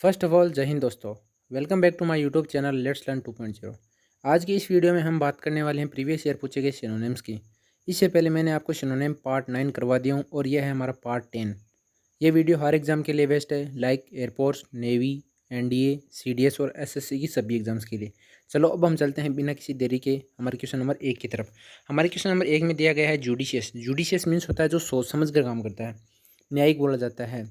First of all जय हिंद दोस्तों। Welcome back to my YouTube channel let's learn 2.0। आज की इस वीडियो में हम बात करने वाले हैं प्रीवियस ईयर पूछे गए सिनोनिम्स की। इससे पहले मैंने आपको सिनोनिम पार्ट 9 करवा दिया हूँ और यह है हमारा पार्ट 10। ये वीडियो हर एग्जाम के लिए बेस्ट है, like air force, navy, NDA, CDS और एसएससी की सभी एग्जाम्स के लिए। चलो अब हम चलते हैं बिना किसी देरी के हमारे क्वेश्चन नंबर 1 की तरफ। हमारे क्वेश्चन नंबर 1 में दिया गया है जुडिशियस। जुडिशियस मीन्स होता है जो सोच समझ कर काम करता है, न्यायिक बोला जाता है,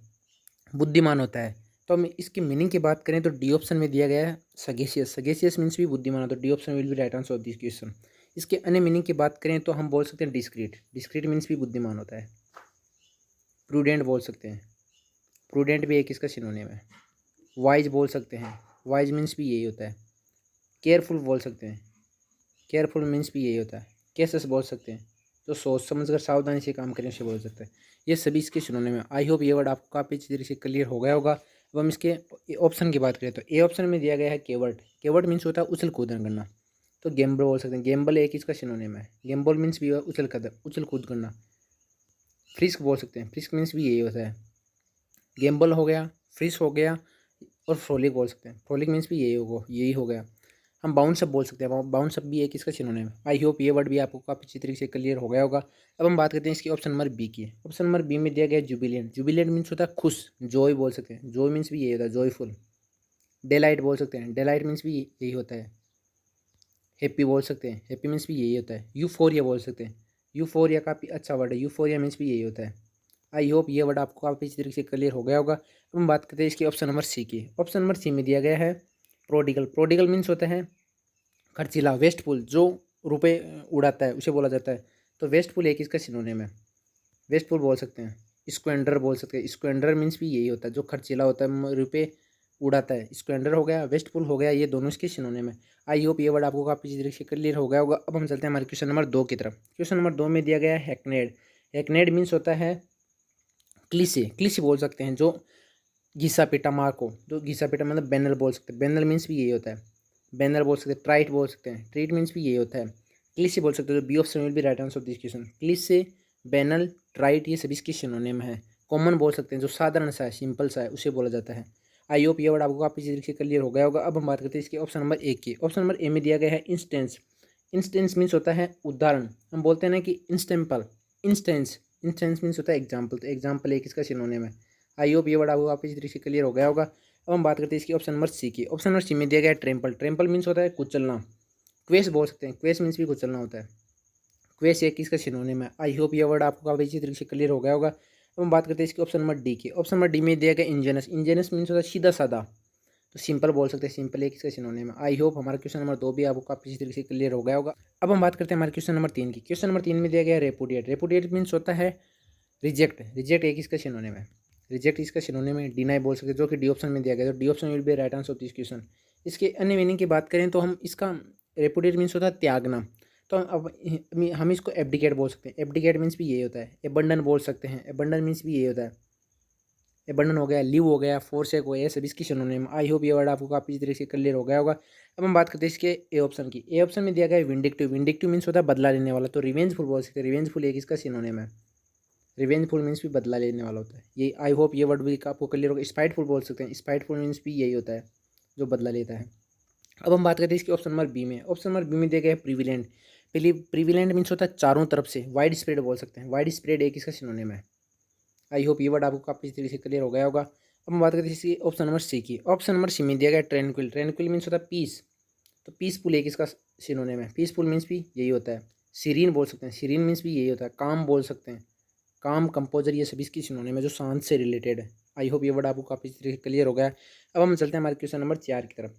बुद्धिमान होता है। तो हम इसकी मीनिंग की बात करें तो डी ऑप्शन में दिया गया है सगेशियस। सगेशियस मीन्स भी बुद्धिमान होता है। D option will be right answer of this question. इसके अन्य मीनिंग की बात करें तो हम बोल सकते हैं डिस्क्रीट। डिस्क्रीट मीन्स भी बुद्धिमान होता है। प्रूडेंट बोल सकते हैं, प्रूडेंट भी एक इसका सिनोनिम है। वाइज बोल सकते हैं, वाइज मीन्स भी यही होता है। केयरफुल बोल सकते हैं, केयरफुल मीन्स भी यही होता है। केसेस बोल सकते हैं, जो सोच समझ कर सावधानी से काम करें उसे बोल सकते हैं। ये सभी इसके सिनोनिम में। आई होप ये वर्ड आपको काफ़ी अच्छी तरीके से क्लियर हो गया होगा। अब हम इसके ऑप्शन की बात करें तो ए ऑप्शन में दिया गया है केवर्ट। केवर्ट मीन्स होता है उछल कूदन करना। तो गेम्बल बोल सकते हैं, गेम्बल एक इसका सिनोनिम है। गेम्बल मीन्स भी उछल कूद करना। फ्रिस्क बोल सकते हैं, फ्रिस्क मीन्स भी यही होता है। गेम्बल हो गया, फ्रिस्क हो गया और फ्रोलिक बोल सकते हैं। फ्रोलिक मीन्स भी यही हो गया। हम बाउंस अप बोल सकते हैं, बाउंस अप भी एक इसका सिनोनिम है। आई होप ये वर्ड भी आपको काफ़ी अच्छी तरीके से क्लियर हो गया होगा। अब हम बात करते हैं इसकी ऑप्शन नंबर बी की। ऑप्शन नंबर बी में दिया गया जुबिलेंट। जुबिलेंट मीन्स होता है खुश, जॉय बोल सकते हैं। जॉय मीन्स भी यही होता है, जॉयफुल। डेलाइट बोल सकते हैं, डेलाइट मीन्स भी यही होता है। हैप्पी बोल सकते हैं, हैप्पी मीन्स भी यही होता है। यूफोरिया बोल सकते हैं, यूफोरिया काफ़ी अच्छा वर्ड है। यूफोरिया मीन्स भी यही होता है। आई होप ये वर्ड आपको काफ़ी अच्छी तरीके से क्लियर हो गया होगा। अब हम बात करते हैं इसकी ऑप्शन नंबर सी की। ऑप्शन नंबर सी में दिया गया है प्रोडिगल। प्रोडिगल मीन्स होता है खर्चीला, वेस्टफुल, जो रुपए उड़ाता है उसे बोला जाता है। तो वेस्टफुल एक इसका सिनोनिम है। वेस्टफुल बोल सकते हैं, स्क्वेंडर बोल सकते हैं। स्क्वेंडर मीन्स भी यही होता है, जो खर्चीला होता है, रुपए उड़ाता है। स्क्वेंडर हो गया, वेस्टफुल हो गया, ये दोनों इसके सिनोनिम है। आई होप ये वर्ड आपको काफ़ी तरीके से क्लियर हो गया होगा। अब हम चलते हैं हमारे क्वेश्चन नंबर 2 की तरफ। क्वेश्चन नंबर 2 में दिया गया है हैकनेड। हैकनेड मीन्स होता है क्लिसे। क्लिसे बोल सकते हैं, जो घिसा पिटा मार को, जो घिसा पिटा मतलब बैनर बोल सकते हैं। बैनर मीन्स भी यही होता है। बैनर बोल सकते हैं, ट्राइट बोल सकते हैं। ट्रीट मीन्स भी यही होता है। क्लिसे बोल सकते हैं, जो B option will be right answer of this question. Cliché, banal, trite ये सभी इसके सिनोनिम है। कॉमन बोल सकते हैं, जो साधारण सा है, सिंपल सा है, उसे बोला जाता है। आई होप ये वर्ड आपको काफ़ी तरीके से क्लियर हो गया होगा। अब हम बात करते हैं इसके ऑप्शन नंबर ए की। ऑप्शन नंबर ए में दिया गया है इंस्टेंस। इंस्टेंस मीन्स होता है उदाहरण। हम बोलते हैं ना कि इंस्टेंपल, इंस्टेंस। इंस्टेंस मीन्स होता है एग्जाम्पल। तो एग्जाम्पल एक इसका सिनोनिम है। आई होप ये वर्ड आपको काफ़ी तरीके से क्लियर हो गया होगा। अब हम बात करते हैं इसकी ऑप्शन नंबर सी की। ऑप्शन नंबर सी में दिया गया है ट्रेम्पल। ट्रेम्पल मीन्स होता है कुचलना। क्वेस बोल सकते हैं, क्वेस मीन्स भी कुचलना होता है। क्वेस एक इसका सिनोनिम है। आई होप ये वर्ड आपको काफ़ी अच्छी तरीके से क्लियर हो गया होगा। अब हम बात करते हैं इसके ऑप्शन नंबर डी की। ऑप्शन नंबर डी में दिया गया इंजेनस। इंजेनस मीन्स होता है सीधा साधा। तो सिंपल बोल सकते हैं, सिंपल एक इसका सिनोनिम है। आई होप हमारा क्वेश्चन नंबर 2 भी आपको काफ़ी अच्छी तरीके से क्लियर हो गया होगा। अब हम बात करते हैं हमारे क्वेश्चन नंबर 3 की। क्वेश्चन नंबर 3 में दिया गया है रेपुडिएट। रेपुडिएट मीन्स होता है रिजेक्ट। रिजेक्ट एक इसका सिनोनिम है। रिजेक्ट इसका सिनोनिम है। डिनाई बोल सकते हैं, जो कि डी ऑप्शन में दिया गया है। तो D option will be right answer of this question. इसके अन्य मीनिंग की बात करें तो हम इसका रेपुडिएट मीन्स होता है त्यागना। तो अब हम इसको एब्डिकेट बोल सकते हैं। एब्डिकेट मीन्स भी यही होता है। एबंडन बोल सकते हैं, एबंडन मीन्स भी यही होता है। एबंडन हो गया, लीव हो गया, फोरसेक हो गया, सब इसकी सिनोनिम। आई होप ये वर्ड आपको काफ़ी तरीके से क्लियर हो गया होगा। अब हम बात करते हैं इसके ए ऑप्शन की। ए ऑप्शन में दिया गया है विंडिक्टिव। विंडिक्टिव मीन्स होता है बदला लेने वाला। तो रिवेंजफुल बोल सकते हैं। रिवेंजफुल एक इसका सिनोनिम है। रिवेंजफुल मीन्स भी बदला लेने वाला होता है। ये आई होप ये वर्ड भी आपको क्लियर होगा। स्पाइटफुल बोल सकते हैं। स्पाइटफुल मीन्स भी यही होता है, जो बदला लेता है। अब हम बात करते हैं इसके ऑप्शन नंबर बी में। ऑप्शन नंबर बी में दिया गया है प्रिविलेंट। प्रिविलेंट मीन्स होता है चारों तरफ से, वाइड स्प्रेड बोल सकते हैं। वाइड स्प्रेड एक इसका सिनोनिम है। आई होप ये वर्ड आपको काफ़ी तरीके से क्लियर हो गया होगा। अब हम बात करते हैं इसकी ऑप्शन नंबर सी की। ऑप्शन नंबर सी में दिया गया ट्रैंक्विल। ट्रैंक्विल मीन्स होता है पीस। तो पीसफुल एक इसका सिनोनिम है। पीसफुल मीन्स भी यही होता है। सीरीन बोल सकते हैं। सीरीन मीन्स भी यही होता है। काम बोल सकते हैं। काम, कंपोजर, ये सभी इसकी सिनोनिम है, जो शांत से रिलेटेड है। आई होप ये वर्ड आपको काफ़ी तरीके से क्लियर हो गया है। अब हम चलते हैं हमारे क्वेश्चन नंबर 4 की तरफ।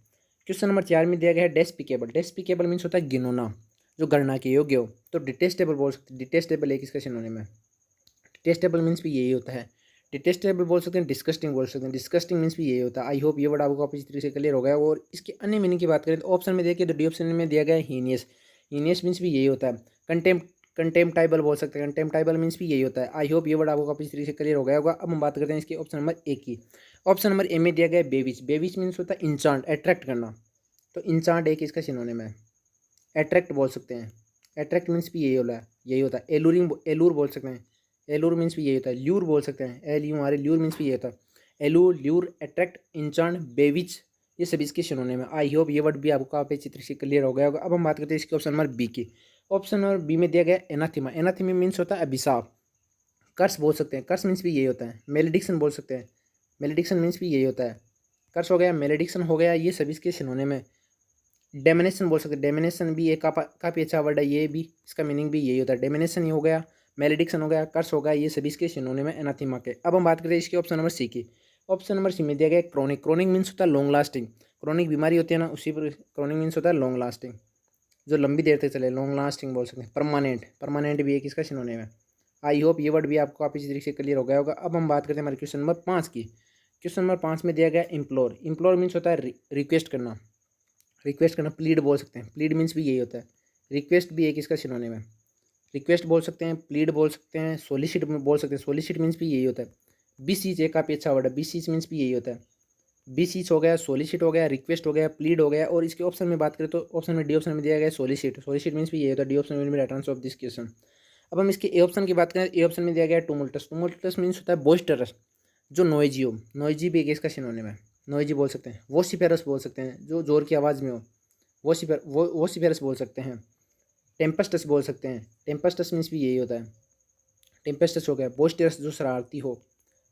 क्वेश्चन नंबर 4 में दिया गया है डेस्पिकेबल। डेस्पिकेबल मीन्स होता है गिनौना, जो गणना के योग्य हो। तो डिटेस्टेबल बोल सकते हैं। डिटेस्टेबल एक इसका सिनोनिम है। डिटेस्टेबल मीन्स भी यही होता है। डिटेस्टेबल बोल सकते हैं, डिस्कस्टिंग बोल सकते हैं। डिस्कस्टिंग मीन्स भी यही होता है। आई होप ये वर्ड आपको काफ़ी तरीके से क्लियर हो गया। और इसके अन्य मीनिंग की बात करें तो ऑप्शन में देखिए, तो डी ऑप्शन में दिया गया है हीनियस। हीनियस मीन्स भी यही होता है। कंटेम्प्टाइबल बोल सकते हैं। कंटेम्प्टाइबल मीन्स भी यही होता है। आई होप ये वर्ड आपको काफ़ी तरीके से क्लियर हो गया होगा। अब हम बात करते हैं इसके ऑप्शन नंबर ए की। ऑप्शन नंबर ए में दिया गया है बेविच। बेविच मीन्स होता है इंचांट, अट्रैक्ट करना। तो इंचांट एक इसका सिनोनिम है। अट्रैक्ट बोल सकते हैं। अट्रैक्ट मीन्स भी यही होता है। एलूरिंग, एलूर बोल सकते हैं। एलूर मीन्स भी यही होता है। ल्यूर बोल सकते हैं। L U R, lure means भी यही होता है। एलू, ल्यूर, अट्रैक्ट, इंचार्ट, बेविच, ये सभी इसके सिनोनिम है। आई होप ये वर्ड भी आपको काफ़ी अच्छी तरह से क्लियर हो गया होगा। अब हम बात करते हैं इसके ऑप्शन नंबर बी की। ऑप्शन नंबर बी में दिया गया एनाथीमा। एनाथीमा मीन्स होता है अभिशाप, कर्स बोल सकते हैं, कर्स मीन्स भी यही होता है। मेलेडिक्शन बोल सकते हैं, मेलेडिक्शन मीन्स भी यही होता है। कर्स हो गया, मेलेडिक्शन हो गया, ये सभी इसके सिनोनिम है। डेमिनेशन बोल सकते हैं, डेमिनेशन भी एक काफ़ी अच्छा वर्ड है, ये भी इसका मीनिंग भी यही होता है। डेमिनेशन ही हो गया, मेलेडिक्शन हो गया, कर्स हो गया, ये सभी इसके सिनोनिम है एनाथीमा के। अब हम बात करते हैं इसके ऑप्शन नंबर सी की। ऑप्शन नंबर सी में दिया गया क्रोनिक। क्रोनिक मीन्स होता है लॉन्ग लास्टिंग, क्रोनिक बीमारी होती है ना, उसी पर क्रोनिक मीन्स होता है लॉन्ग लास्टिंग, जो लंबी देर तक चले, लॉन्ग लास्टिंग बोल सकते हैं। परमानेंट, परमानेंट भी एक इसका सिनोनिम है। आई होप ये वर्ड भी आपको काफ़ी तरीके से क्लियर हो गया होगा। अब हम बात करते हैं हमारे क्वेश्चन नंबर 5 की। क्वेश्चन नंबर 5 में दिया गया इम्प्लोर। इम्प्लोर मीन्स होता है रिक्वेस्ट करना, रिक्वेस्ट करना, प्लीड बोल सकते हैं, प्लीड मीन्स भी यही होता है। रिक्वेस्ट भी एक इसका सिनोनिम है, रिक्वेस्ट बोल सकते हैं, प्लीड बोल सकते हैं, सोलिसिट बोल सकते हैं, सोलिसिट मीन्स भी यही होता है। बीसीच एक काफ़ी अच्छा वर्ड है, बीसीच मीन्स भी यही होता है। बीसीच हो गया, सोलिसिट हो गया, रिक्वेस्ट हो गया, प्लीड हो गया। और इसके ऑप्शन में बात करें तो ऑप्शन में डी ऑप्शन में दिया गया सोलिसिट। सोलिसिट मीन्स भी यही होता है, डी ऑप्शन में right answer of this question. अब हम इसके ए ऑप्शन की बात करें, ए ऑप्शन में दिया गया है टुमुल्टस। टुमुल्टस मीन्स होता है बोइस्टरस, जो नॉइजी हो, नॉइजी भी एक इसका सिनोनिम है, नॉइजी बोल सकते हैं। वोसिफेरस बोल सकते हैं, जो जोर की आवाज़ में हो, वोसिफेरस बोल सकते हैं। टेम्पेस्टस बोल सकते हैं, टेम्पेस्टस मीन्स भी यही होता है। टेम्पेस्टस हो गया, बोइस्टरस जो शरारती हो,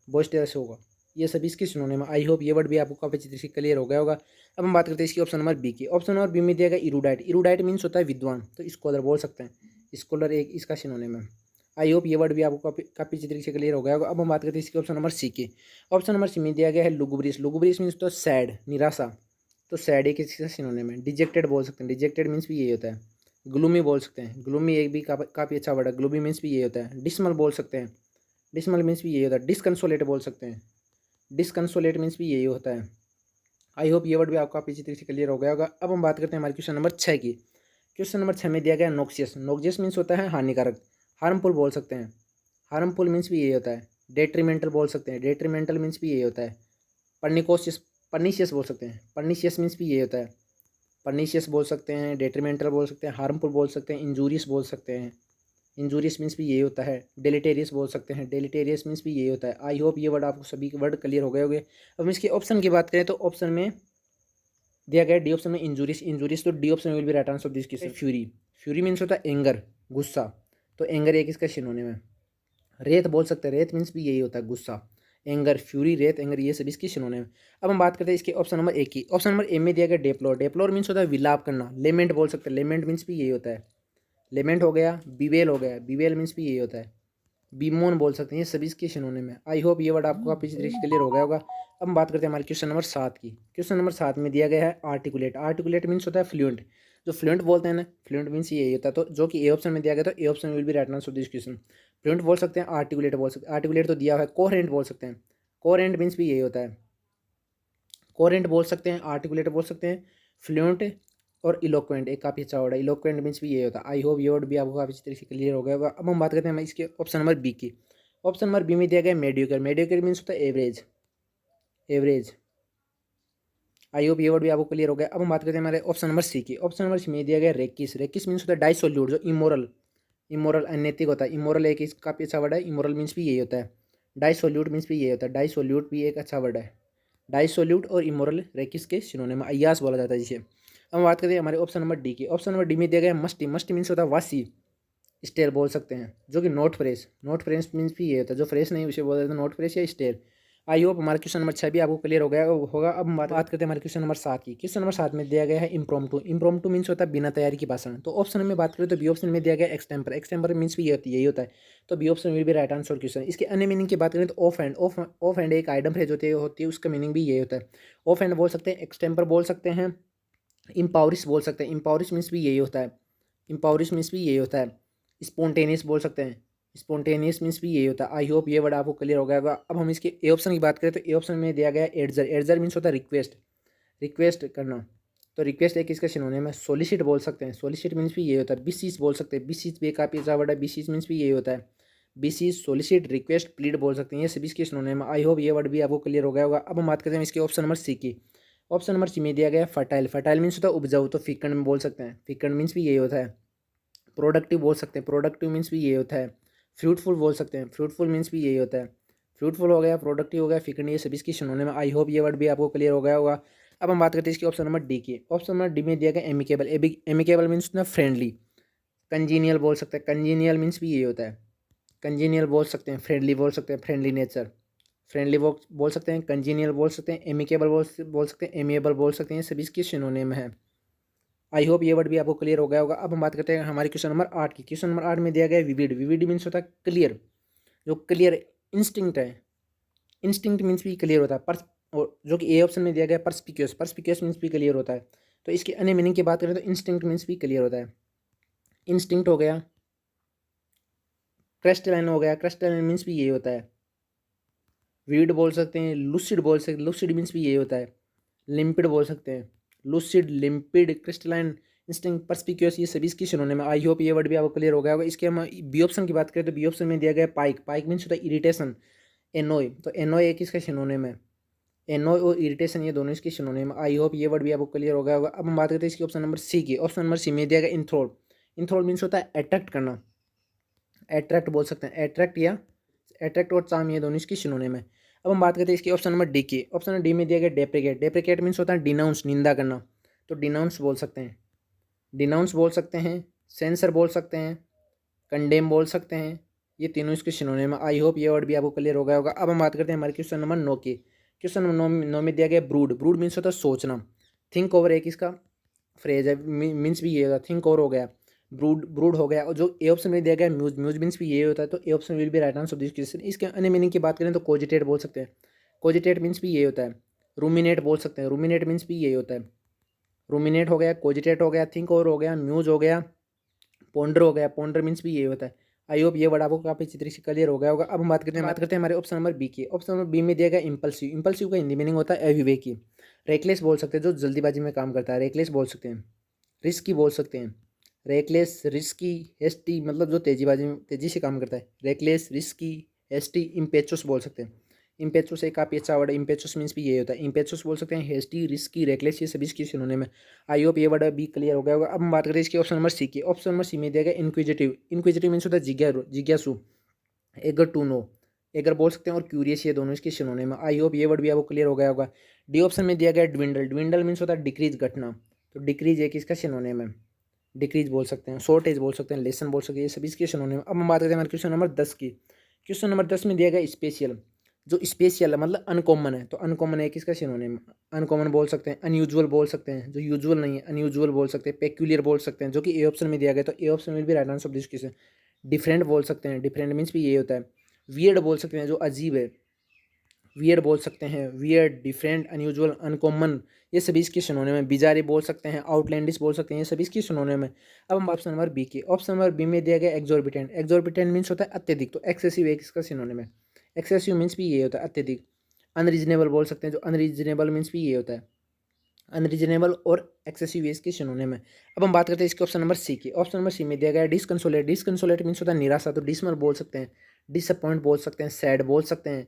बोइस्टरस होगा, ये सभी इसके सिनोनिम है। आई होप ये वर्ड भी आपको काफ़ी अच्छी तरह से क्लियर हो गया होगा। अब हम बात करते हैं इसकी ऑप्शन नंबर बी की। ऑप्शन नंबर बी में दिया गया इरूडाइट। इरूडाइट मीन्स होता है विद्वान, तो स्कॉलर बोल सकते हैं, स्कॉलर एक इसका सिनोनिम है। आई होप ये वर्ड भी आपको काफ़ी अच्छी तरीके से क्लियर हो गया होगा। अब हम बात करते हैं इसके ऑप्शन नंबर सी की। ऑप्शन नंबर सी में दिया गया है लुगुब्रियस। लुगुब्रियस मीन्स तो सैड, निराशा, तो सैड एक इसका सिनोनिम है। डिजेक्टेड बोल सकते हैं, डिजेक्टेड मीन्स भी यही होता है। ग्लूमी बोल सकते हैं, ग्लूमी एक भी काफ़ी अच्छा वर्ड है, ग्लूमी मीन्स भी यही होता है। डिसमल बोल सकते हैं, डिसमल मीन्स भी यही होता है। डिसकंसोलेट बोल सकते हैं, डिसकंसोलेट मीन्स भी यही होता है। आई होप ये वर्ड भी आपको काफ़ी अच्छी तरीके से क्लियर हो गया होगा। अब हम बात करते हैं हमारे क्वेश्चन नंबर 6 की। क्वेश्चन नंबर 6 में दिया गया नोक्सियस। नोक्सियस मीन्स होता है हानिकारक, हार्मफुल बोल सकते हैं, हार्मफुल मीन्स भी यही होता है। डेट्रीमेंटल बोल सकते हैं, डेट्रीमेंटल मीन्स भी यही होता है। पर्निकोसियस, पर्नीशियस बोल सकते हैं, पर्नीशियस मीन्स भी यही होता है। पर्नीशियस बोल सकते हैं, डेट्रीमेंटल बोल सकते हैं, हार्मफुल बोल सकते हैं, इंजूरियस बोल सकते हैं, इंजूरियस मीन्स भी यही होता है। डेलिटेरियस बोल सकते हैं, डेलिटेरियस मीन्स भी यही होता है। आई होप ये वर्ड आपको सभी वर्ड क्लियर हो गए होंगे। अब हम इसके ऑप्शन की बात करें तो ऑप्शन में दिया गया डी ऑप्शन में इंजूरियस। इंजूरियस तो D option will be right answer of this question. Fury, fury means होता है एंगर, गुस्सा, तो एंगर एक इसका सिनोनिम है। रेत बोल सकते हैं, रेत मीन्स भी यही होता है गुस्सा, एंगर, फ्यूरी, रेत, एंगर, ये सभी इसकी सिनोनिम है। अब हम बात करते हैं इसके ऑप्शन नंबर ए की। ऑप्शन नंबर ए में दिया गया डेप्लोर। डेप्लोर मीन्स होता है विलाप करना, लेमेंट बोल सकते हैं, लेमेंट मीन्स भी यही होता है। लेमेंट हो गया, बीवेल हो गया, बीवेल मीन्स भी यही होता है। बीमोन बोल सकते हैं, ये सभी इसके सिनोनिम है। आई होप ये वर्ड आपको काफी तरीके से क्लियर हो गया होगा। अब हम बात करते हैं हमारे क्वेश्चन नंबर 7 की। क्वेश्चन नंबर 7 में दिया गया है आर्टिकुलेट। आर्टिकुलेट मीन्स होता है फ्लुएंट, जो फ्लुएंट बोलते हैं ना, फ्लुएंट मीन्स यही होता है, तो जो कि ए ऑप्शन में दिया गया, तो A option will be right answer of this question. Fluent बोल सकते हैं, आर्टिकुलेट बोल सकते हैं, आर्टिकुलेट तो दिया हुआ है। कोहेरेंट बोल सकते हैं, कोहेरेंट मीन्स भी यही होता है। कोहेरेंट बोल सकते हैं, आर्टिकुलेट बोल सकते हैं, फ्लुएंट और इलोक्वेंट एक काफ़ी अच्छा वर्ड है। इलोक्वेंट मीन्स भी यही होता है। आई होप ये वर्ड भी आपको काफ़ी अच्छी तरीके से क्लियर हो गया होगा। अब हम बात करते हैं हम इसके ऑप्शन नंबर बी की। ऑप्शन नंबर बी में दिया गया मेडियोकर। मेडियोकर मीन्स होता है एवरेज, एवरेज। आई होप ये वर्ड भी आपको क्लियर हो गया। अब हम बात करते हैं हमारे ऑप्शन नंबर सी की। ऑप्शन नंबर सी में दिया गया रेकिस। रेकिस मीन्स होता है डाइसोल्यूट, जो इमोरल, इमोरल अनैतिक होता है। इमोरल एक काफ़ी अच्छा वर्ड है, इमोरल मीन्स भी यही होता है। डाइसोल्यूट मीन्स भी यही होता है, डाइसोल्यूट भी एक अच्छा वर्ड है। डाइसोल्यूट और इमोरल रेकिस के सिनोनिम, अय्यास बोला जाता है जिसे। अब हम बात करते हैं हमारे ऑप्शन नंबर डी की। ऑप्शन नंबर डी में दिया गया मस्टी। मस्टी मीन्स होता है वासी, स्टेयर बोल सकते हैं, जो कि not fresh, not fresh means भी ये होता है, जो फ्रेश नहीं उसे बोल देते हैं नॉट फ्रेश या स्टेयर। आई होप हमारा क्वेश्चन नंबर 6 भी आपको क्लियर हो गया होगा। अब हम बात करते हैं हमारे क्वेश्चन नंबर 7 की। क्वेश्चन नंबर 7 में दिया गया है इम्प्रोम्प्टू। इम्प्रोम्प्टू मीन्स होता है बिना तैयारी की भाषण। तो ऑप्शन में बात करें तो बी ऑप्शन में दिया गया एक्सटेम्पर। एक्सटेम्पर मीन्स भी यही होता है, तो B option will be right answer question. इसके अन्य मीनिंग की बात करें तो ऑफ हैंड, ऑफ हैंड एक आइटम फ्रेज होती है, उसका मीनिंग भी यही होता है। ऑफ हैंड बोल सकते हैं, एक्सटेम्पर बोल सकते हैं, इम्पावरिश बोल सकते हैं, इम्पावरिश मीन्स भी यही होता है, इम्पावरिश मीन्स भी यही होता है। स्पॉन्टेनियस बोल सकते हैं, स्पॉन्टेनियस मीन्स भी यही होता है। आई होप ये वर्ड आपको क्लियर हो गया होगा। अब हम इसके ए ऑप्शन की बात करें तो ए ऑप्शन में दिया गया है एडजर। एडजर मीन्स होता है रिक्वेस्ट, रिक्वेस्ट करना, तो रिक्वेस्ट एक इसका सिनोनिम है। सोलिसिट बोल सकते हैं, सोलिसिट मीन्स भी यही होता है। बिसीज बोल सकते हैं, बिसीज भी काफ़ी अच्छा वर्ड है, बिसीज मीन्स भी यही होता है। बिसीज, सोलिसिट, रिक्वेस्ट, प्लीड बोल सकते हैं, ये सभी इसके सिनोनिम है। आई होप ये वर्ड भी आपको क्लियर हो गया होगा। अब हम बात करते हैं इसके ऑप्शन नंबर सी की। ऑप्शन नंबर सी में दिया गया है फर्टाइल। फर्टाइल मीन्स होता है उपजाऊ, तो फिकंड में बोल सकते हैं, फिकंड मीन्स भी यही होता है। प्रोडक्टिव बोल सकते हैं, प्रोडक्टिव मीन्स भी यही होता है। फ्रूटफुल बोल सकते हैं, फ्रूटफुल मीन्स भी यही होता है। फ्रूटफुल हो गया, प्रोडक्टिव हो गया, फिकनी, ये सभी इसकी सिनोनिम है। आई होप ये वर्ड भी आपको क्लियर हो गया होगा। अब हम बात करते हैं इसकी ऑप्शन नंबर डी की। ऑप्शन नंबर डी में दिया गया एमिकेबल। एमिकेबल मीन्स ना फ्रेंडली, कंजीनियल बोल सकते हैं। कंजीनियल मीन्स भी ये होता है, कंजीनियल बोल सकते हैं, फ्रेंडली बोल सकते हैं, फ्रेंडली नेचर, फ्रेंडली बोल सकते हैं, कंजीनियल बोल सकते हैं, एमिकेबल बोल सकते हैं, एमिएबल बोल सकते हैं, सभी इसकी सिनोनिम है। आई होप ये वर्ड भी आपको क्लियर हो गया होगा। अब हम बात करते हैं हमारे क्वेश्चन नंबर 8 की। क्वेश्चन नंबर 8 में दिया गया है विविड। विविड मीन्स होता है क्लियर, जो क्लियर इंस्टिंक्ट है। इंस्टिंक्ट मीन्स भी क्लियर होता है। पर और जो कि ए ऑप्शन में दिया गया परस्पिक्यूस। परस्पिक्यूस मीन्स भी क्लियर होता है। तो इसकी अन्य मीनिंग की बात करें तो इंस्टिंक्ट मीन्स भी क्लियर होता है। इंस्टिंक्ट हो गया, क्रिस्टलाइन हो गया, क्रिस्टलाइन मीन्स भी यही होता है। विविड बोल सकते हैं, लूसिड बोल सकते हैं, लूसिड मीन्स भी यही होता है। लिम्पिड बोल सकते हैं, लूसिड, लिम्पिड, क्रिस्टलाइन, इंस्टिंक्ट, परस्पिक्यूस, ये सभी इसकी सिनोनिम है। आई होप ये वर्ड भी आपको क्लियर हो गया होगा। इसके हम बी ऑप्शन की बात करें तो बी ऑप्शन में दिया गया है पाइक। पाइक मीन्स होता है इरिटेशन, एनोय। तो एनोय एक इसका सिनोनिम है। एनोय और इरिटेशन ये दोनों इसकी सिनोनिम है। आई होप ये वर्ड भी आपको क्लियर हो गया होगा। अब हम बात करते हैं इसकी ऑप्शन नंबर सी की। ऑप्शन नंबर सी में दिया गया इंथ्रोल। इंथ्रोल मीन्स होता है अट्रैक्ट करना, अट्रैक्ट बोल सकते हैं, अट्रैक्ट या अट्रैक्ट और चार्म ये दोनों इसकी सिनोनिम है। अब हम बात करते हैं इसकी ऑप्शन नंबर डी की। ऑप्शन नंबर डी में दिया गया डेप्रिकेट। डेप्रिकेट मीन्स होता है डिनाउंस, निंदा करना। तो डिनाउंस बोल सकते हैं, डिनाउंस बोल सकते हैं, सेंसर बोल सकते हैं, कंडेम बोल सकते हैं, ये तीनों इसके सिनोनिम है। आई होप ये वर्ड भी आपको क्लियर हो गया होगा। अब हम बात करते हैं हमारे क्वेश्चन नंबर 9 की। क्वेश्चन नंबर 9 में दिया गया ब्रूड। ब्रूड मीन्स होता है सोचना, थिंक ओवर एक इसका फ्रेज है, मीन्स भी ये होता है, थिंक ओवर हो गया, ब्रूड ब्रूड हो गया। और जो ए ऑप्शन में दिया गया म्यूज, म्यूज मीन्स भी ये होता है। तो A option will be right answer of this question. इसके अन्य मीनिंग की बात करें तो कोजिटेट बोल सकते हैं, कोजिटेट मीन्स भी ये होता है। रूमिनेट बोल सकते हैं, रूमिनेट मीन्स भी यही होता है। रूमिनेट हो गया, कोजिटेट हो गया, थिंक ओवर हो गया, म्यूज हो गया, पोंडर हो गया, पोंडर मीन्स भी ये होता है। आई होप ये वर्ड आपको काफी अच्छी तरीके से क्लियर हो गया होगा। अब हम बात करते हैं हमारे ऑप्शन नंबर बी की। ऑप्शन नंबर बी में दिया गया इंपल्सिव। इंपल्सिव का हिंदी मीनिंग होता है अविवेकी। रेकलेस बोल सकते हैं, जो जल्दीबाजी में काम करता है, रेकलेस बोल सकते हैं। रिस्की बोल सकते हैं, रेकलेस, रिस्की, हेस्टी, मतलब जो तेजी से काम करता है। रेकलेस, रिस्की, हेस्टी, इम्पेचुस बोल सकते हैं। इम्पेचुस एक काफ़ी अच्छा वर्ड है। इम्पेचुस मीन्स भी ये होता है। इम्पेचुस बोल सकते हैं, हेस्टी, रिस्की, रेकलेस, ये सभी इसकी सिनोनिम है। आई होप ये वर्ड भी क्लियर हो गया होगा। अब हम बात करें इसके ऑप्शन नंबर सी की। ऑप्शन नंबर सी में दिया गया इंक्विजिटिव। इंक्विजिटिव मीन्स होता है जिज्ञासु, एगर टू नो, एगर बोल सकते हैं, और क्यूरियस, ये दोनों इसकी सिनोनिम है। आई होप ये वर्ड भी आपको क्लियर हो गया होगा। डी ऑप्शन में दिया गया ड्विंडल। ड्विंडल मीन्स होता है डिक्रीज, घटना। तो डिक्रीज एक इसका सिनोनिम है, डिक्रीज बोल सकते हैं, शॉर्टेज बोल सकते हैं, लेसन बोल सकते हैं, ये सभी इसके सिनोनिम। अब हम बात करते हैं हमारे क्वेश्चन नंबर 10 की। क्वेश्चन नंबर 10 में दिया गया स्पेशल। जो स्पेशल है मतलब अनकॉमन है, तो अनकॉमन है किसका सिनोनिम। अनकॉमन बोल सकते हैं, अनयूजुअल बोल सकते हैं, जो यूजुअल नहीं है अनयूजुअल बोल सकते हैं, पेक्यूलियर बोल सकते हैं, जो कि ए ऑप्शन में दिया गया। तो ए ऑप्शन में भी right answer of this question. Different बोल सकते हैं, डिफरेंट मीन्स भी ये होता है। वियर्ड बोल सकते हैं, जो अजीब है, वियर्ड बोल सकते हैं। वियर्ड, डिफरेंट, अनयूजुअल, अनकॉमन, ये सभी इसके सिनोनिम है। बिजारी बोल सकते हैं, आउटलैंडिश बोल सकते हैं, ये सभी इसकी सिनोनिम है। अब हम ऑप्शन नंबर बी की। ऑप्शन नंबर बी में दिया गया एक्सोर्बिटेंट। एक्सोर्बिटेंट मीन्स होता है अत्यधिक, तो एक्सेसिव एक इसका सिनोनिम है। एक्सेसिव मीन्स भी ये होता है अत्यधिक। अनरीजनेबल बोल सकते हैं, जो अनरीजनेबल मीन्स भी ये होता है। अनरीजनेबल और एक्सेसिव ये इसकी सिनोनिम है। अब हम बात करते हैं इसके ऑप्शन नंबर सी की। ऑप्शन नंबर सी में दिया गया है डिसकंसोलेट। डिसकंसोलेट मीन्स होता है निराशा, तो डिसमल बोल सकते हैं, डिसअपॉइंट बोल सकते हैं, सैड बोल सकते हैं,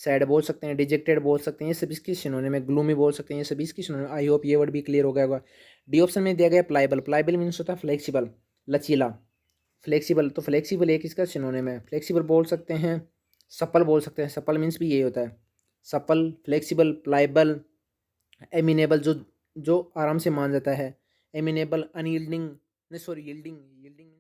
सैड बोल सकते हैं, डिजेक्टेड बोल सकते हैं, ये सभी इसकी सिनोनिम है। ग्लूमी बोल सकते हैं, ये सभी इसकी सिनोनिम। आई होप ये वर्ड भी क्लियर हो गया होगा। डी ऑप्शन में दिया गया प्लाइबल। प्लाइबल मीन्स होता है फ्लेक्सिबल, लचीला, फ्लेक्सिबल। तो फ्लेक्सिबल एक इसका सिनोनिम है। फ्लेक्सिबल बोल सकते हैं, सपल बोल सकते हैं, सपल मीन्स भी यही होता है। सपल, फ्लेक्सिबल, प्लाइबल, एमिनेबल, जो जो आराम से मान जाता है, एमिनेबल, अनयील्डिंग, नहीं सॉरी, यील्डिंग, यील्डिंग